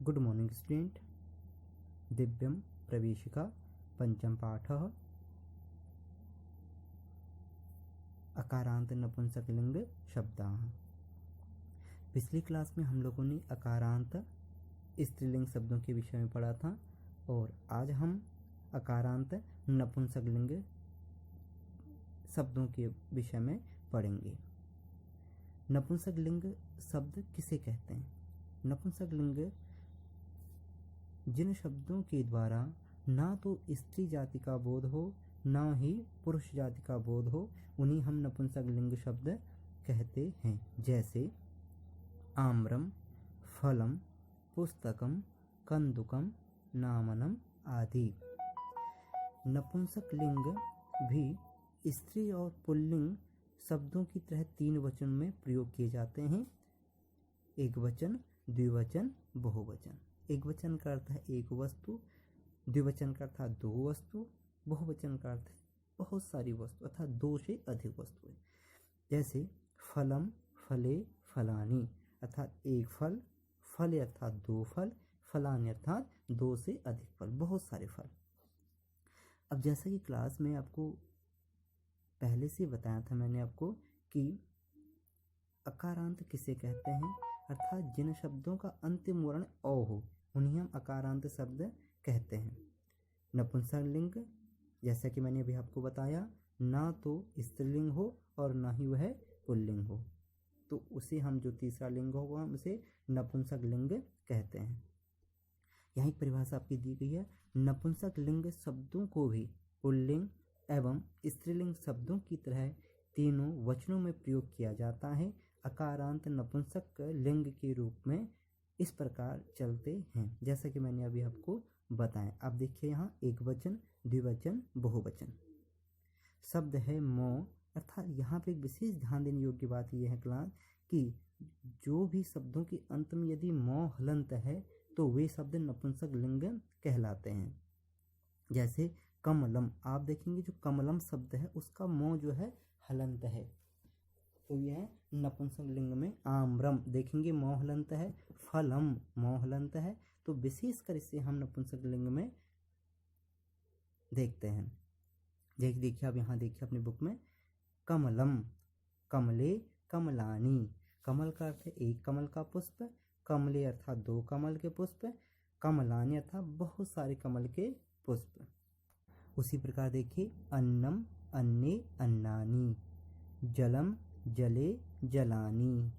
Good morning student. दिव्यम प्रवेशिका पंचम पाठः अकारांत नपुंसकलिंग शब्दाः। पिछली क्लास में हम लोगों ने अकारांत स्त्रीलिंग शब्दों के विषय में पढ़ा था और आज हम अकारांत नपुंसकलिंग शब्दों के विषय में पढ़ेंगे। नपुंसकलिंग शब्द किसे कहते हैं? नपुंसकलिंग जिन शब्दों के द्वारा ना तो स्त्री जाति का बोध हो ना ही पुरुष जाति का बोध हो उन्हीं हम नपुंसकलिंग शब्द कहते हैं। जैसे आम्रम, फलम, पुस्तकम, कंदुकम, नामनम आदि। नपुंसकलिंग भी स्त्री और पुल्लिंग शब्दों की तरह तीन वचन में प्रयोग किए जाते हैं। एक वचन, द्विवचन, बहुवचन। एक वचन का अर्थ है एक वस्तु, द्विवचन का अर्थ है दो वस्तु, बहुवचन का अर्थ है बहुत सारी वस्तु अर्थात दो से अधिक वस्तुएं। जैसे फलम, फले, फलानी अर्थात एक फल, फले अर्थात दो फल, फलानी अर्थात दो से अधिक फल, बहुत सारे फल। अब जैसा कि क्लास में आपको पहले से बताया था मैंने आपको कि अकारांत किसे कहते हैं, अर्थात जिन शब्दों का अंतिम वर्ण अ हो उन्हें हम अकारांत शब्द कहते हैं। नपुंसकलिंग जैसा कि मैंने अभी आपको बताया ना तो स्त्रीलिंग हो और ना ही वह पुल्लिंग हो, तो उसे हम जो तीसरा लिंग होगा हम उसे नपुंसकलिंग कहते हैं। यहाँ एक परिभाषा आपकी दी गई है। नपुंसकलिंग शब्दों को भी पुल्लिंग एवं स्त्रीलिंग शब्दों की तरह तीनों वचनों में प्रयोग किया जाता है। अकारांत नपुंसक लिंग के रूप में इस प्रकार चलते हैं जैसा कि मैंने अभी आपको बताया। आप देखिए यहाँ एक वचन, द्विवचन, बहुवचन। शब्द है मौ, अर्थात यहाँ पे एक विशेष ध्यान देने योग्य बात यह है क्लास कि जो भी शब्दों के अंत में यदि मौ हलंत है तो वे शब्द नपुंसक लिंग कहलाते हैं। जैसे कमलम, आप देखेंगे जो कमलम शब्द है उसका मौ जो है हलंत है तो यह नपुंसक लिंग में। आम्रम देखेंगे मौ हलंत है, फलम मौ हलंत है, तो विशेषकर इसे हम नपुंसक लिंग में देखते हैं। देखिए आप यहाँ देखिए अपनी बुक में कमलम, कमले, कमलानी। कमल का अर्थ है एक कमल का पुष्प, कमले अर्थात दो कमल के पुष्प, कमलानी अर्थात बहुत सारे कमल के पुष्प। उसी प्रकार देखिए अन्नम, अन्ने, अन्नानी, जलम, जले, जलानी,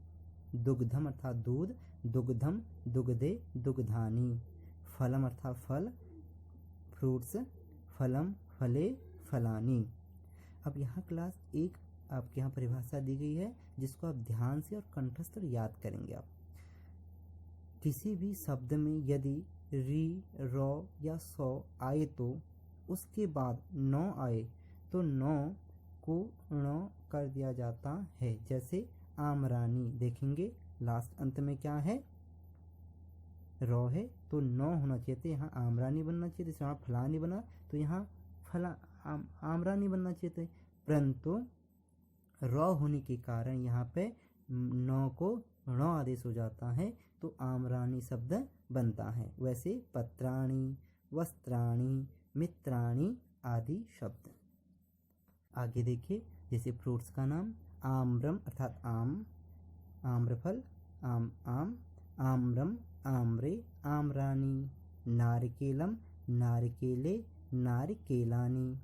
दुग्धम अर्थात दूध, दुग्धम, दुग्धे, दुग्धानी, फलम अर्थात फल, फ्रूट्स, फलम, फले, फलानी। अब यहाँ क्लास एक आपके यहाँ परिभाषा दी गई है जिसको आप ध्यान से और कंठस्थ याद करेंगे। आप किसी भी शब्द में यदि री, रौ या सौ आए तो उसके बाद नौ आए तो नौ को ण कर दिया जाता है। जैसे आमरानी देखेंगे लास्ट अंत में क्या है, रौ है तो नौ होना चाहिए था, यहाँ आमरानी बनना चाहिए था। यहाँ फलानी बना तो यहाँ आमरानी बनना चाहिए था, परंतु रौ होने के कारण यहाँ पे नौ को ण आदेश हो जाता है तो आमरानी शब्द बनता है। वैसे पत्राणी, वस्त्राणी, मित्राणी आदि शब्द। आगे देखिए जैसे फ्रूट्स का नाम आम्रम अर्थात आम, आम्रफल, आम, आम्रम, आम्रे, आम्रानी, नारिकेलम, नारिकेले, नारिकेलानी,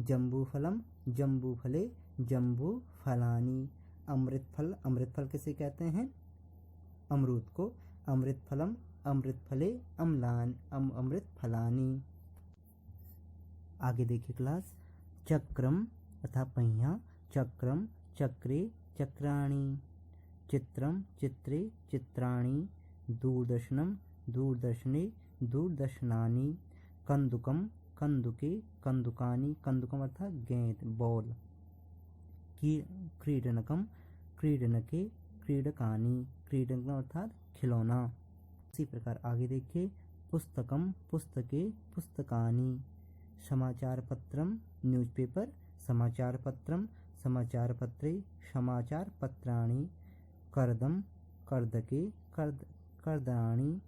जम्बूफलम, जम्बूफले, जम्बूफलानी, अमृतफल, अमृतफल किसे कहते हैं, अमरूद को, अमृतफलम, अमृतफले, अमृतफलानी। आगे देखिए क्लास चक्रम अर्थात पहिया, चक्रम, चक्रे, चक्राणी, चित्रम, चित्रे, चित्राणी, दूरदर्शनम, दूरदर्शने, दूरदर्शनानी, कंदुकम, कंदुके, कंदुकानी, कंदुकम अर्थात गेंद, बॉल, क्रीडनकम, क्रीडनके, क्रीडकानी, क्रीडनकम अर्थात खिलौना। इसी प्रकार आगे देखिए पुस्तकम, पुस्तके, पुस्तकानी, समाचार पत्रम, न्यूज़पेपर, समाचार पत्रम, समाचार पत्रे, समाचार पत्राणी, कर्दम, कर्दके, कर्दराणी,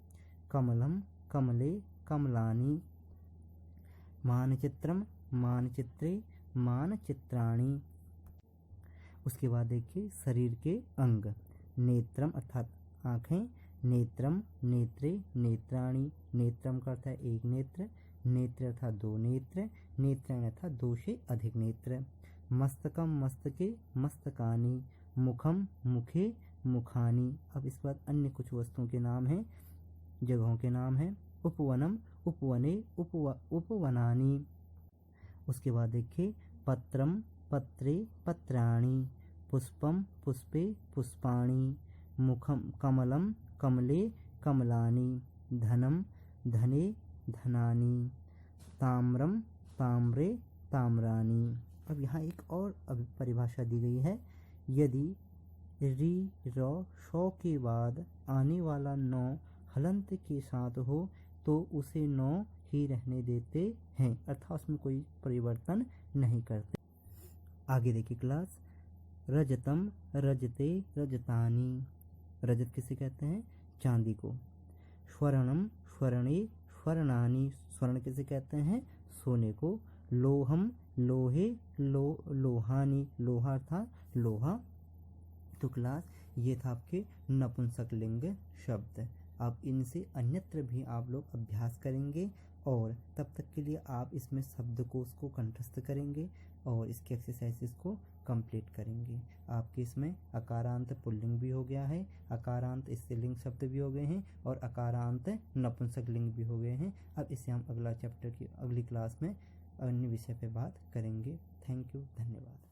कमलम कमले कमलानि, मानचित्रम मानचित्रे मानचित्राणि। उसके बाद देखिए शरीर के अंग, नेत्रम अर्थात आँखें, नेत्रम नेत्रे नेत्राणि, नेत्रम का अर्थ है एक नेत्र, नेत्र अर्थात दो नेत्र, नेत्राणि अर्थात दो से अधिक नेत्र। मस्तकम मस्तके मस्तकानि, मुखम मुखे मुखानि। अब इसके बाद अन्य कुछ वस्तुओं के नाम हैं, जगहों के नाम हैं। उपवनम उपवने उपवनानि। उसके बाद देखिए पत्रम पत्रे पत्राणि, पुष्पम पुष्पे पुष्पाणि, मुखम कमलम कमले कमलानि, धनम धने धनानि, ताम्रम ताम्रे ताम्रानि। अब यहाँ एक और परिभाषा दी गई है, यदि री र शौ के बाद आने वाला नौ हलंत के साथ हो तो उसे नौ ही रहने देते हैं, अर्थात उसमें कोई परिवर्तन नहीं करते। आगे देखिए क्लास, रजतम रजते रजतानि, रजत किसे कहते हैं? चांदी को। स्वर्णम स्वर्णे स्वर्णानि, स्वर्ण किसे कहते हैं? सोने को। लोहम लोहे लोहानि, लोहा अर्थात लोहा। तो क्लास ये था आपके नपुंसकलिंग शब्द। अब इनसे अन्यत्र भी आप लोग अभ्यास करेंगे और तब तक के लिए आप इसमें शब्दकोश को कंठस्थ करेंगे और इसके एक्सरसाइजेस को कंप्लीट करेंगे। आपके इसमें अकारांत पुल्लिंग भी हो गया है, अकारांत स्त्रीलिंग शब्द भी हो गए हैं और अकारांत नपुंसकलिंग भी हो गए हैं। अब इसे हम अगला चैप्टर की अगली क्लास में अन्य विषय पे बात करेंगे। थैंक यू, धन्यवाद।